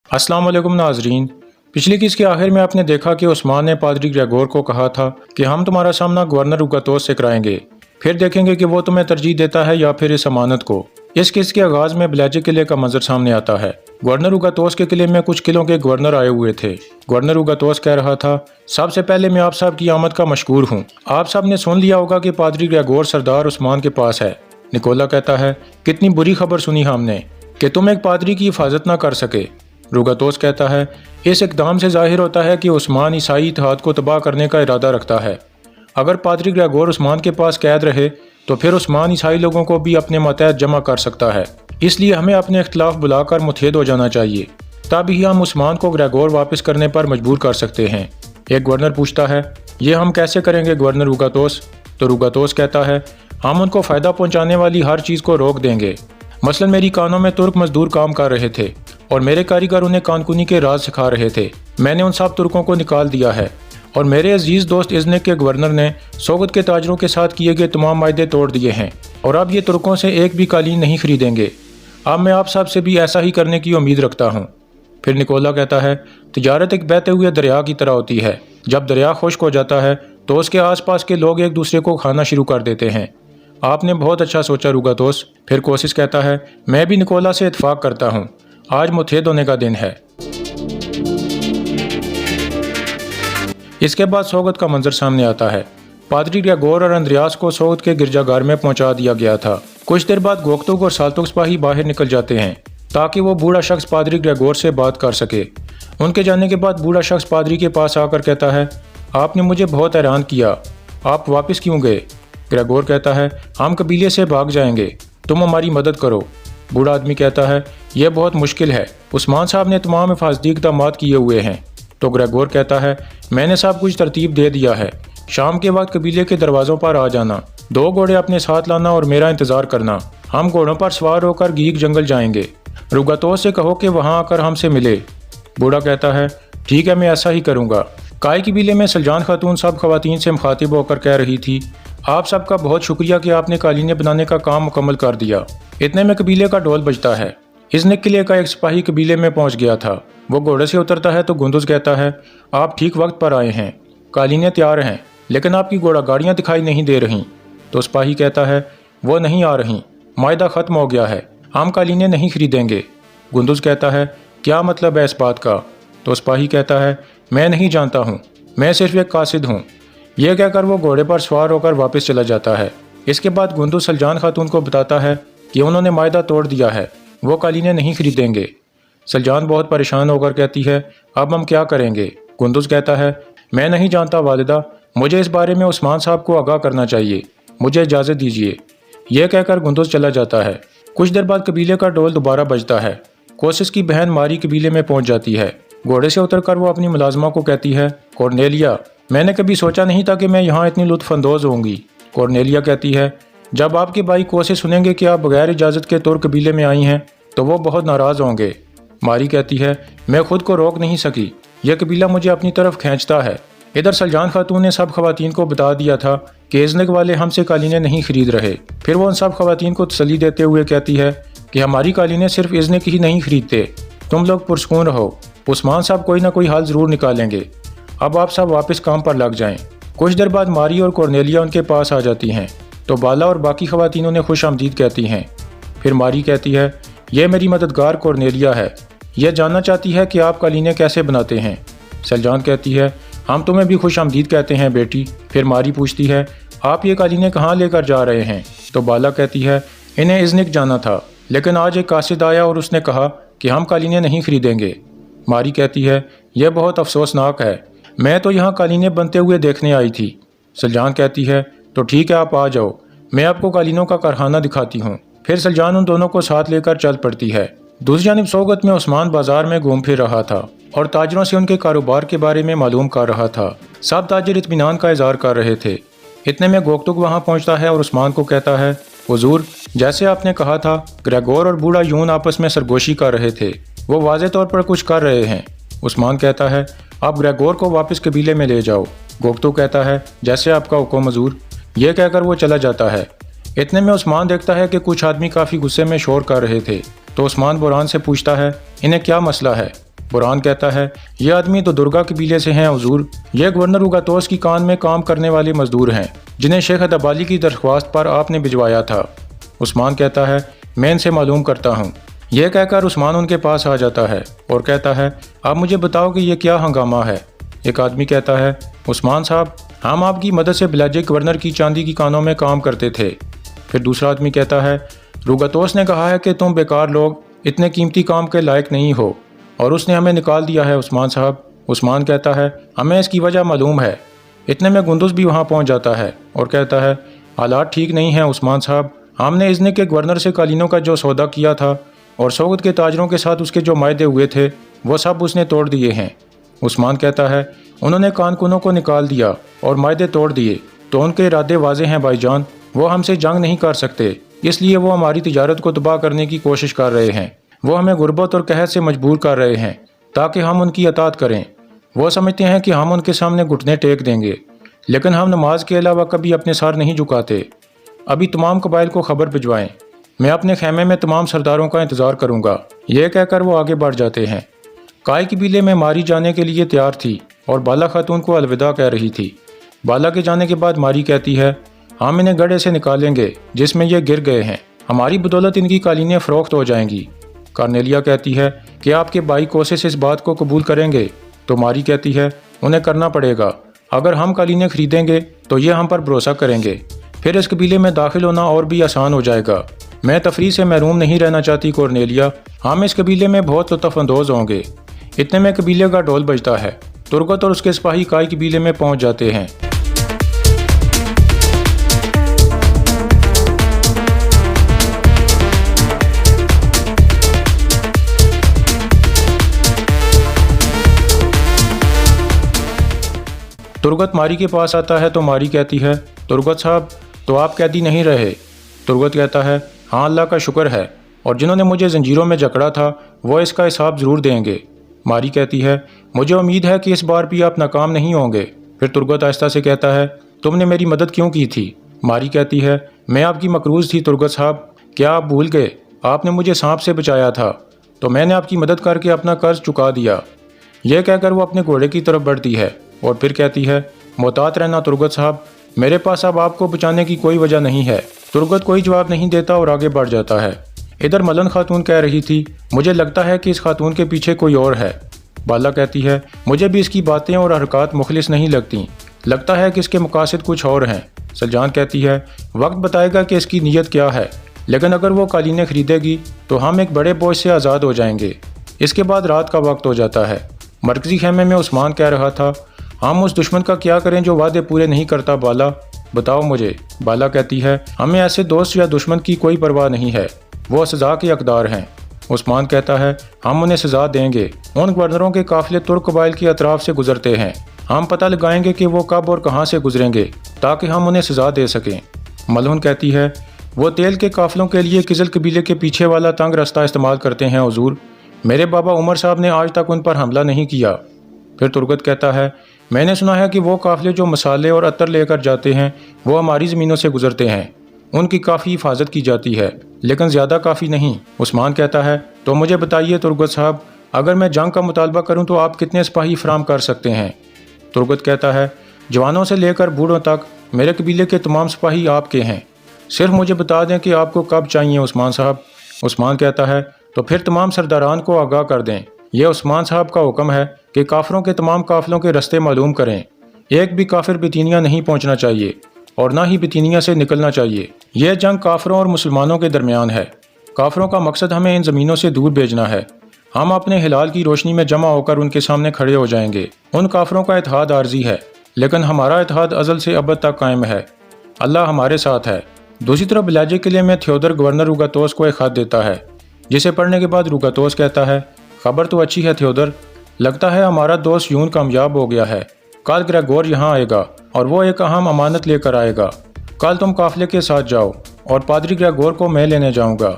अस्सलाम वालेकुम नाजरीन। पिछली किस्त के आखिर में आपने देखा कि उस्मान ने पादरी ग्रेगोर को कहा था कि हम तुम्हारा सामना गवर्नर उगातोस से कराएंगे, फिर देखेंगे कि वो तुम्हें तरजीह देता है या फिर इस अमानत को। इस किस्त के आगाज में ब्लेजी किले का मंजर सामने आता है। गवर्नर उगातोस के किले में कुछ किलों के गवर्नर आए हुए थे। गवर्नर उगातोस कह रहा था, सबसे पहले मैं आप साहब की आमद का मशकूर हूँ। आप साहब ने सुन लिया होगा कि पादरी ग्रेगोर सरदार उस्मान के पास है। निकोला कहता है, कितनी बुरी खबर सुनी हमने कि तुम एक पादरी की हिफाजत ना कर सके। रुगातोस कहता है, इस इकदाम से जाहिर होता है कि उस्मान ईसाई इत्तेहाद को तबाह करने का इरादा रखता है। अगर पादरी ग्रेगोर उस्मान के पास कैद रहे तो फिर उस्मान ईसाई लोगों को भी अपने मतहत जमा कर सकता है। इसलिए हमें अपने इख्तिलाफ बुलाकर मुतहद हो जाना चाहिए, तभी हम उस्मान को ग्रेगोर वापस करने पर मजबूर कर सकते हैं। एक गवर्नर पूछता है, ये हम कैसे करेंगे गवर्नर रुगातोस? तो रुगातोस कहता है, हम उनको फ़ायदा पहुँचाने वाली हर चीज़ को रोक देंगे। मसलन मेरी कानों में तुर्क मजदूर काम कर रहे थे और मेरे कारीगर उन्हें कानकुनी के राज सिखा रहे थे। मैंने उन सब तुर्कों को निकाल दिया है और मेरे अजीज़ दोस्त इज़्निक के गवर्नर ने सोगत के ताजरों के साथ किए गए तमाम मायदे तोड़ दिए हैं और अब ये तुर्कों से एक भी कालीन नहीं खरीदेंगे। अब मैं आप सब से भी ऐसा ही करने की उम्मीद रखता हूँ। फिर निकोला कहता है, तिजारत एक बहते हुए दरिया की तरह होती है। जब दरिया खुश्क हो जाता है तो उसके आसपास के लोग एक दूसरे को खाना शुरू कर देते हैं। आपने बहुत अच्छा सोचा रुगातोस। फिर कोशिश कहता है, मैं भी निकोला से इत्तेफाक करता हूँ, आज मुतहद होने का दिन है। इसके बाद सोगत का मंजर सामने आता है। पादरी ग्रेगोर और अंद्रियास को सोगत के गिरजाघर में पहुंचा दिया गया था। कुछ देर बाद गोक्तुक और साल्तुक सिपाही बाहर निकल जाते हैं ताकि वो बूढ़ा शख्स पादरी ग्रेगोर से बात कर सके। उनके जाने के बाद बूढ़ा शख्स पादरी के पास आकर कहता है, आपने मुझे बहुत हैरान किया, आप वापस क्यों गए? ग्रेगोर कहता है, हम कबीले से भाग जाएंगे, तुम हमारी मदद करो। बूढ़ा आदमी कहता है, यह बहुत मुश्किल है, उस्मान साहब ने तमाम हिफाजती इक़दामात किए हुए हैं। तो ग्रेगोर कहता है, मैंने सब कुछ तरतीब दे दिया है, शाम के वक्त कबीले के दरवाज़ों पर आ जाना, 2 घोड़े अपने साथ लाना और मेरा इंतज़ार करना। हम घोड़ों पर सवार होकर गीक जंगल जाएंगे। रुगातोस से कहो कि वहाँ आकर हमसे मिले। बूढ़ा कहता है, ठीक है, मैं ऐसा ही करूँगा। काय कबीले में सलजान खातून सब खवातीन से मुखातिब होकर कह रही थी, आप सबका बहुत शुक्रिया कि आपने कालीने बनाने का काम मुकम्मल कर दिया। इतने में कबीले का ढोल बजता है। इज़्निक किले का एक सिपाही कबीले में पहुंच गया था। वो घोड़े से उतरता है तो गुंदुज कहता है, आप ठीक वक्त पर आए हैं, कालीने तैयार हैं, लेकिन आपकी घोड़ा गाड़ियाँ दिखाई नहीं दे रहीं। तो सिपाही कहता है, वो नहीं आ रहीं, मायदा ख़त्म हो गया है, हम कालीने नहीं खरीदेंगे। गुंदुज कहता है, क्या मतलब है इस बात का? तो सिपाही कहता है, मैं नहीं जानता हूँ, मैं सिर्फ एक कासिद हूँ। यह कहकर वो घोड़े पर सवार होकर वापस चला जाता है। इसके बाद गुंदुज सलजान खातून को बताता है कि उन्होंने मायदा तोड़ दिया है, वो कालीने नहीं खरीदेंगे। सलजान बहुत परेशान होकर कहती है, अब हम क्या करेंगे? गुंदुज कहता है, मैं नहीं जानता वालिदा, मुझे इस बारे में उस्मान साहब को आगाह करना चाहिए, मुझे इजाज़त दीजिए। यह कहकर गुंदुज चला जाता है। कुछ देर बाद कबीले का ढोल दोबारा बजता है। कोशिश की बहन मारी कबीले में पहुंच जाती है। घोड़े से उतरकर वो अपनी मुलाजमा को कहती है, कॉर्नेलिया, मैंने कभी सोचा नहीं था कि मैं यहाँ इतनी लुत्फ़अंदोज़ होंगी। कॉर्नेलिया कहती है, जब आपके भाई कोशिश सुनेंगे कि आप बगैर इजाज़त के तुर्क कबीले में आई हैं तो वो बहुत नाराज़ होंगे। मारी कहती है, मैं खुद को रोक नहीं सकी, यह कबीला मुझे अपनी तरफ खींचता है। इधर सलजान खातून ने सब खवातीन को बता दिया था कि इज़्निक वाले हमसे कालीने नहीं खरीद रहे। फिर वो उन सब खवातीन को तसल्ली देते हुए कहती है कि हमारी कालीने सिर्फ इज़्निक ही नहीं खरीदते, तुम लोग पुरसकून रहो, उस्मान साहब कोई ना कोई हल ज़रूर निकालेंगे। अब आप सब वापस काम पर लग जाएं। कुछ देर बाद मारी और कॉर्नेलिया उनके पास आ जाती हैं तो बाला और बाकी खवातीनों ने खुश आमदीद कहती हैं। फिर मारी कहती है, यह मेरी मददगार कॉर्नेलिया है, यह जानना चाहती है कि आप कालीने कैसे बनाते हैं। सलजान कहती है, हम तुम्हें भी खुश आमदीद कहते हैं बेटी। फिर मारी पूछती है, आप ये कालीने कहाँ लेकर जा रहे हैं? तो बाला कहती है, इन्हें इज़्निक जाना था, लेकिन आज एक कासिद आया और उसने कहा कि हम कालीने नहीं खरीदेंगे। मारी कहती है, यह बहुत अफसोसनाक है, मैं तो यहाँ कालीने बनते हुए देखने आई थी। सलजान कहती है, तो ठीक है, आप आ जाओ, मैं आपको कालीनों का कारखाना दिखाती हूँ। फिर सलजान उन दोनों को साथ लेकर चल पड़ती है। दूसरी जानिब सोगत में उस्मान बाजार में घूम फिर रहा था और ताजरों से उनके कारोबार के बारे में मालूम कर रहा था। सब ताजिर इत्मीनान का इजहार कर रहे थे। इतने में गोक्तुक वहाँ पहुँचता है और उस्मान को कहता है, हुजूर, जैसे आपने कहा था, ग्रेगोर और बूढ़ा यून आपस में सरगोशी कर रहे थे, वो वाज़े तौर पर कुछ कर रहे हैं। उस्मान कहता है, आप ग्रेगोर को वापस कबीले में ले जाओ। गोक्तुक कहता है, जैसे आपका हुक्म हुजूर। यह कहकर वो चला जाता है। इतने में उस्मान देखता है कि कुछ आदमी काफ़ी गुस्से में शोर कर रहे थे। तो उस्मान बुरहान से पूछता है, इन्हें क्या मसला है? برہان کہتا ہے یہ آدمی تو درگا قبیلے سے ہیں حضور، یہ گورنر اوگاتوس کی کان میں کام کرنے والے مزدور ہیں جنہیں شیخ ادبالی کی درخواست پر آپ نے بھجوایا تھا۔ عثمان کہتا ہے میں ان سے معلوم کرتا ہوں۔ یہ کہہ کر عثمان ان کے پاس آ جاتا ہے اور کہتا ہے آپ مجھے بتاؤ کہ یہ کیا ہنگامہ ہے۔ ایک آدمی کہتا ہے عثمان صاحب ہم آپ کی مدد سے بلاجک گورنر کی چاندی کی کانوں میں کام کرتے تھے۔ پھر دوسرا آدمی کہتا ہے روگاتوس نے کہا ہے کہ تم بیکار لوگ اتنے قیمتی کام کے لائق نہیں ہو اور اس نے ہمیں نکال دیا ہے عثمان صاحب۔ عثمان کہتا ہے ہمیں اس کی وجہ معلوم ہے۔ اتنے میں گندوز بھی وہاں پہنچ جاتا ہے اور کہتا ہے حالات ٹھیک نہیں ہیں عثمان صاحب، ہم نے اذن کے گورنر سے قالینوں کا جو سودا کیا تھا اور سوگت کے تاجروں کے ساتھ اس کے جو معاہدے ہوئے تھے وہ سب اس نے توڑ دیے ہیں۔ عثمان کہتا ہے انہوں نے کان کنوں کو نکال دیا اور معاہدے توڑ دیے تو ان کے ارادے واضح ہیں بھائی جان، وہ ہم سے جنگ نہیں کر سکتے، اس لیے وہ ہماری تجارت کو تباہ کرنے کی کوشش کر رہے ہیں۔ وہ ہمیں غربت اور قحط سے مجبور کر رہے ہیں تاکہ ہم ان کی اطاعت کریں۔ وہ سمجھتے ہیں کہ ہم ان کے سامنے گھٹنے ٹیک دیں گے، لیکن ہم نماز کے علاوہ کبھی اپنے سر نہیں جھکاتے۔ ابھی تمام قبائل کو خبر بھجوائیں، میں اپنے خیمے میں تمام سرداروں کا انتظار کروں گا۔ یہ کہہ کر وہ آگے بڑھ جاتے ہیں۔ کائی قبیلے میں ماری جانے کے لیے تیار تھی اور بالا خاتون کو الوداع کہہ رہی تھی۔ بالا کے جانے کے بعد ماری کہتی ہے ہم انہیں گڑھے سے نکالیں گے جس میں یہ گر گئے ہیں، ہماری بدولت ان کی قالینیں فروخت ہو جائیں گی۔ کارنیلیا کہتی ہے کہ آپ کے بھائی کوسس اس بات کو قبول کریں گے؟ تو ماری کہتی ہے انہیں کرنا پڑے گا، اگر ہم قالینیں خریدیں گے تو یہ ہم پر بھروسہ کریں گے، پھر اس قبیلے میں داخل ہونا اور بھی آسان ہو جائے گا۔ میں تفریح سے محروم نہیں رہنا چاہتی کورنیلیا، ہم اس قبیلے میں بہت لطف اندوز ہوں گے۔ اتنے میں قبیلے کا ڈھول بجتا ہے، ترگت اور اس کے سپاہی کائی قبیلے میں پہنچ جاتے ہیں۔ ترگت ماری کے پاس آتا ہے تو ماری کہتی ہے ترگت صاحب تو آپ قیدی نہیں رہے؟ ترگت کہتا ہے ہاں اللہ کا شکر ہے، اور جنہوں نے مجھے زنجیروں میں جکڑا تھا وہ اس کا حساب ضرور دیں گے۔ ماری کہتی ہے مجھے امید ہے کہ اس بار بھی آپ ناکام نہیں ہوں گے۔ پھر ترگت آہستہ سے کہتا ہے تم نے میری مدد کیوں کی تھی؟ ماری کہتی ہے میں آپ کی مقروض تھی ترگت صاحب، کیا آپ بھول گئے؟ آپ نے مجھے سانپ سے بچایا تھا تو میں نے آپ کی مدد کر کے اپنا قرض چکا دیا۔ یہ کہہ کر وہ اپنے گھوڑے کی طرف بڑھتی ہے اور پھر کہتی ہے محتاط رہنا ترگت صاحب، میرے پاس اب آپ کو بچانے کی کوئی وجہ نہیں ہے۔ ترگت کوئی جواب نہیں دیتا اور آگے بڑھ جاتا ہے۔ ادھر ملن خاتون کہہ رہی تھی مجھے لگتا ہے کہ اس خاتون کے پیچھے کوئی اور ہے۔ بالا کہتی ہے مجھے بھی اس کی باتیں اور حرکات مخلص نہیں لگتی، لگتا ہے کہ اس کے مقاصد کچھ اور ہیں۔ سلجان کہتی ہے وقت بتائے گا کہ اس کی نیت کیا ہے، لیکن اگر وہ قالینیں خریدے گی تو ہم ایک بڑے بوجھ سے آزاد ہو جائیں گے۔ اس کے بعد رات کا وقت ہو جاتا ہے۔ مرکزی خیمے میں عثمان کہہ رہا تھا ہم اس دشمن کا کیا کریں جو وعدے پورے نہیں کرتا بالا، بتاؤ مجھے۔ بالا کہتی ہے ہمیں ایسے دوست یا دشمن کی کوئی پرواہ نہیں ہے، وہ سزا کے حقدار ہیں۔ عثمان کہتا ہے ہم انہیں سزا دیں گے، ان گورنروں کے قافلے ترک قبائل کے اطراف سے گزرتے ہیں، ہم پتہ لگائیں گے کہ وہ کب اور کہاں سے گزریں گے تاکہ ہم انہیں سزا دے سکیں۔ ملہون کہتی ہے وہ تیل کے قافلوں کے لیے کزل قبیلے کے پیچھے والا تنگ رستہ استعمال کرتے ہیں حضور، میرے بابا عمر صاحب نے آج تک ان پر حملہ نہیں کیا۔ پھر ترگت کہتا ہے میں نے سنا ہے کہ وہ قافلے جو مسالے اور عطر لے کر جاتے ہیں وہ ہماری زمینوں سے گزرتے ہیں، ان کی کافی حفاظت کی جاتی ہے لیکن زیادہ کافی نہیں۔ عثمان کہتا ہے تو مجھے بتائیے ترگت صاحب، اگر میں جنگ کا مطالبہ کروں تو آپ کتنے سپاہی فراہم کر سکتے ہیں؟ ترگت کہتا ہے جوانوں سے لے کر بوڑھوں تک میرے قبیلے کے تمام سپاہی آپ کے ہیں، صرف مجھے بتا دیں کہ آپ کو کب چاہیے عثمان صاحب۔ عثمان کہتا ہے تو پھر تمام سرداران کو آگاہ کر دیں، یہ عثمان صاحب کا حکم ہے کہ کافروں کے تمام قافلوں کے رستے معلوم کریں، ایک بھی کافر بتینیا نہیں پہنچنا چاہیے اور نہ ہی بتینیا سے نکلنا چاہیے۔ یہ جنگ کافروں اور مسلمانوں کے درمیان ہے، کافروں کا مقصد ہمیں ان زمینوں سے دور بھیجنا ہے، ہم اپنے ہلال کی روشنی میں جمع ہو کر ان کے سامنے کھڑے ہو جائیں گے۔ ان کافروں کا اتحاد عارضی ہے لیکن ہمارا اتحاد ازل سے ابد تک قائم ہے، اللہ ہمارے ساتھ ہے۔ دوسری طرف بلاجے قلعے میں تھیودر گورنر روگاتوس کو ایک خط دیتا ہے جسے پڑھنے کے بعد روگاتوس کہتا ہے خبر تو اچھی ہے تھیودر، لگتا ہے ہمارا دوست یون کامیاب ہو گیا ہے، کل گریگور یہاں آئے گا اور وہ ایک اہم امانت لے کر آئے گا، کل تم قافلے کے ساتھ جاؤ اور پادری گریگور کو میں لینے جاؤں گا۔